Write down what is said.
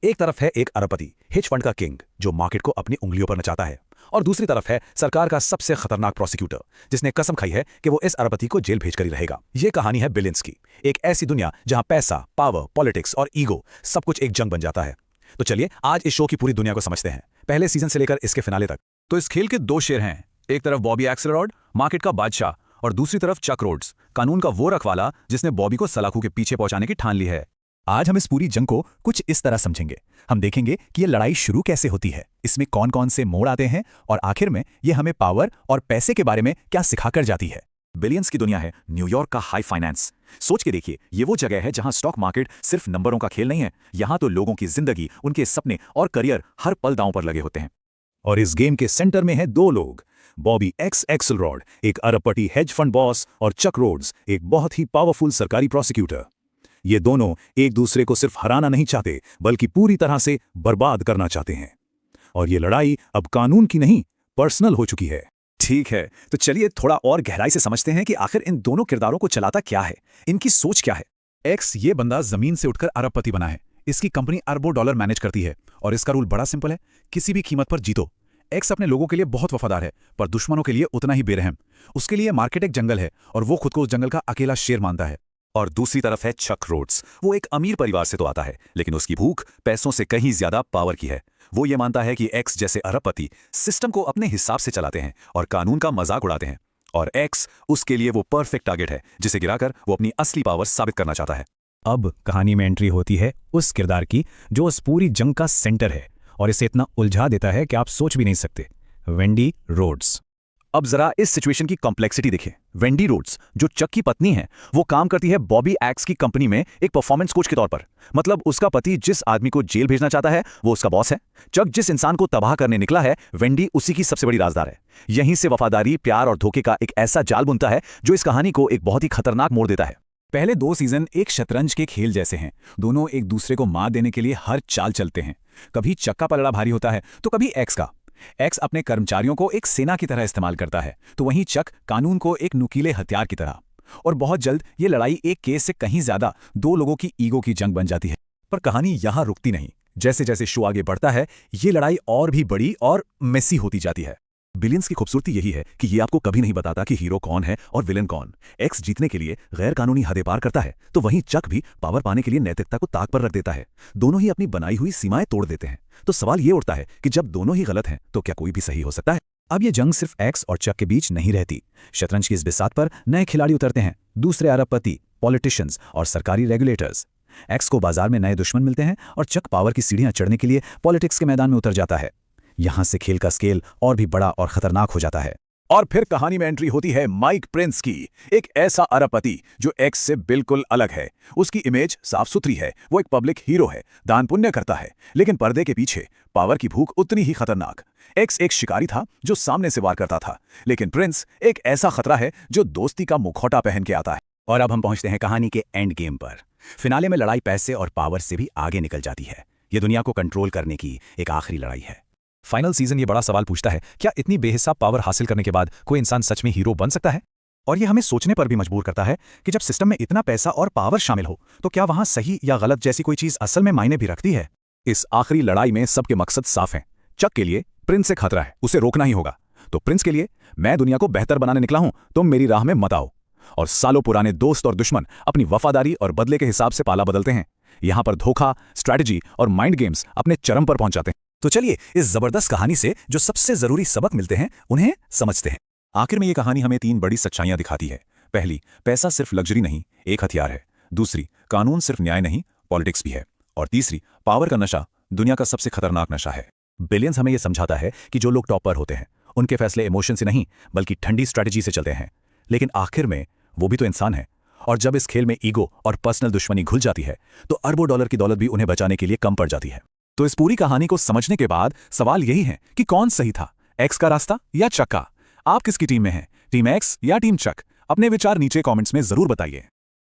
एक तरफ है एक अरबपति, हेज फंड का किंग, जो मार्केट को अपनी उंगलियों पर नचाता है, और दूसरी तरफ है सरकार का सबसे खतरनाक प्रोसिक्यूटर, जिसने कसम खाई है कि वो इस अरबपति को जेल भेजकर ही रहेगा। ये कहानी है बिलियंस की, एक ऐसी दुनिया जहां पैसा, पावर, पॉलिटिक्स और ईगो सब कुछ एक जंग बन जाता है। तो चलिए आज इस शो की पूरी दुनिया को समझते हैं, पहले सीजन से लेकर इसके फिनाले तक। तो इस खेल के दो शेर हैं, एक तरफ बॉबी एक्सेलरॉड, मार्केट का बादशाह, और दूसरी तरफ चक रोड्स, कानून का वो रखवाला जिसने बॉबी को सलाखों के पीछे पहुंचाने की ठान ली है। आज हम इस पूरी जंग को कुछ इस तरह समझेंगे। हम देखेंगे कि ये लड़ाई शुरू कैसे होती है, इसमें कौन कौन से मोड़ आते हैं, और आखिर में ये हमें पावर और पैसे के बारे में क्या सिखाकर जाती है। बिलियंस की दुनिया है न्यूयॉर्क का हाई फाइनेंस। सोच के देखिए, ये वो जगह है जहां स्टॉक मार्केट सिर्फ नंबरों का खेल नहीं है, यहां तो लोगों की जिंदगी, उनके सपने और करियर हर पल दांव पर लगे होते हैं। और इस गेम के सेंटर में है दो लोग, बॉबी एक्सेलरॉड, एक अरबपति हेज फंड बॉस, और चक रोड्स, एक बहुत ही पावरफुल सरकारी प्रोसिक्यूटर। ये दोनों एक दूसरे को सिर्फ हराना नहीं चाहते, बल्कि पूरी तरह से बर्बाद करना चाहते हैं। और ये लड़ाई अब कानून की नहीं, पर्सनल हो चुकी है। ठीक है, तो चलिए थोड़ा और गहराई से समझते हैं कि आखिर इन दोनों किरदारों को चलाता क्या है, इनकी सोच क्या है। एक्स ये बंदा जमीन से उठकर अरबपति बना है। इसकी कंपनी अरबों डॉलर मैनेज करती है, और इसका रूल बड़ा सिंपल है, किसी भी कीमत पर जीतो। एक्स अपने लोगों के लिए बहुत वफादार है, पर दुश्मनों के लिए उतना ही बेरहम। उसके लिए मार्केट एक जंगल है, और वो खुद को उस जंगल का अकेला शेर मानता है। और दूसरी तरफ है चक रोड्स। वो एक अमीर परिवार से तो आता है, लेकिन उसकी भूख पैसों से कहीं ज्यादा पावर की है। वो ये मानता है कि एक्स जैसे अरबपति सिस्टम को अपने हिसाब से चलाते हैं और कानून का मजाक उड़ाते हैं, और एक्स उसके लिए वो परफेक्ट टारगेट है, जिसे गिराकर वो अपनी असली पावर साबित करना चाहता है। अब कहानी में एंट्री होती है उस किरदार की जो उस पूरी जंग का सेंटर है, और इसे इतना उलझा देता है कि आप सोच भी नहीं सकते। Wendy Rhodes. अब जरा इस सिचुएशन की कॉम्प्लेक्सिटी देखें। वेंडी रोड्स, जो चक की पत्नी है, वो काम करती है बॉबी एक्स की कंपनी में एक परफॉर्मेंस कोच के तौर पर। मतलब उसका पति जिस आदमी को जेल भेजना चाहता है, वो उसका बॉस है। चक जिस इंसान को तबाह करने निकला है, वेंडी उसी की सबसे बड़ी राजदार है। यहीं से वफादारी, प्यार और धोखे का एक ऐसा जाल बुनता है जो इस कहानी को एक बहुत ही खतरनाक मोड़ देता है। पहले दो सीजन एक शतरंज के खेल जैसे हैं। दोनों एक दूसरे को मात देने के लिए हर चाल चलते हैं। कभी चक का पलड़ा भारी होता है, तो कभी एक्स का। एक्स अपने कर्मचारियों को एक सेना की तरह इस्तेमाल करता है, तो वहीं चक कानून को एक नुकीले हथियार की तरह। और बहुत जल्द ये लड़ाई एक केस से कहीं ज्यादा दो लोगों की ईगो की जंग बन जाती है। पर कहानी यहां रुकती नहीं। जैसे जैसे शो आगे बढ़ता है, ये लड़ाई और भी बड़ी और मेसी होती जाती है। बिलियंस की खूबसूरती यही है कि ये आपको कभी नहीं बताता कि हीरो कौन है और विलेन कौन। एक्स जीतने के लिए गैर कानूनी हदें पार करता है, तो वहीं चक भी पावर पाने के लिए नैतिकता को ताक पर रख देता है। दोनों ही अपनी बनाई हुई सीमाएं तोड़ देते हैं। तो सवाल ये उठता है कि जब दोनों ही गलत हैं, तो क्या कोई भी सही हो सकता है? अब ये जंग सिर्फ एक्स और चक के बीच नहीं रहती। शतरंज की इस बिसात पर नए खिलाड़ी उतरते हैं, दूसरे अरबपति, पॉलिटिशियंस और सरकारी रेगुलेटर्स। एक्स को बाजार में नए दुश्मन मिलते हैं, और चक पावर की सीढ़ियां चढ़ने के लिए पॉलिटिक्स के मैदान में उतर जाता है। यहां से खेल का स्केल और भी बड़ा और खतरनाक हो जाता है। और फिर कहानी में एंट्री होती है माइक प्रिंस की, एक ऐसा अरबपति जो एक्स से बिल्कुल अलग है। उसकी इमेज साफ सुथरी है, वो एक पब्लिक हीरो है, दान पुण्य करता है, लेकिन पर्दे के पीछे पावर की भूख उतनी ही खतरनाक। एक्स एक शिकारी था जो सामने से वार करता था, लेकिन प्रिंस एक ऐसा खतरा है जो दोस्ती का मुखौटा पहन के आता है। और अब हम पहुंचते हैं कहानी के एंड गेम पर। फिनाले में लड़ाई पैसे और पावर से भी आगे निकल जाती है। यह दुनिया को कंट्रोल करने की एक आखिरी लड़ाई है। फाइनल सीजन ये बड़ा सवाल पूछता है, क्या इतनी बेहिसाब पावर हासिल करने के बाद कोई इंसान सच में हीरो बन सकता है? और ये हमें सोचने पर भी मजबूर करता है कि जब सिस्टम में इतना पैसा और पावर शामिल हो, तो क्या वहां सही या गलत जैसी कोई चीज असल में मायने भी रखती है? इस आखिरी लड़ाई में सबके मकसद साफ हैं। चक के लिए प्रिंस से खतरा है, उसे रोकना ही होगा। तो प्रिंस के लिए, मैं दुनिया को बेहतर बनाने निकला हूं, तुम मेरी राह में मत आओ। और सालों पुराने दोस्त और दुश्मन अपनी वफादारी और बदले के हिसाब से पाला बदलते हैं। यहां पर धोखा, स्ट्रैटेजी और माइंड गेम्स अपने चरम पर पहुंच जाते हैं। तो चलिए इस जबरदस्त कहानी से जो सबसे जरूरी सबक मिलते हैं, उन्हें समझते हैं। आखिर में ये कहानी हमें तीन बड़ी सच्चाइयां दिखाती है। पहली, पैसा सिर्फ लग्जरी नहीं, एक हथियार है। दूसरी, कानून सिर्फ न्याय नहीं, पॉलिटिक्स भी है। और तीसरी, पावर का नशा दुनिया का सबसे खतरनाक नशा है। बिलियंस हमें यह समझाता है कि जो लोग टॉप पर होते हैं, उनके फैसले इमोशन से नहीं, बल्कि ठंडी स्ट्रैटेजी से चलते हैं। लेकिन आखिर में वो भी तो इंसान है, और जब इस खेल में ईगो और पर्सनल दुश्मनी घुल जाती है, तो अरबों डॉलर की दौलत भी उन्हें बचाने के लिए कम पड़ जाती है। तो इस पूरी कहानी को समझने के बाद सवाल यही है कि कौन सही था, एक्स का रास्ता या चक का? आप किसकी टीम में हैं, टीम एक्स या टीम चक? अपने विचार नीचे कमेंट्स में जरूर बताइए।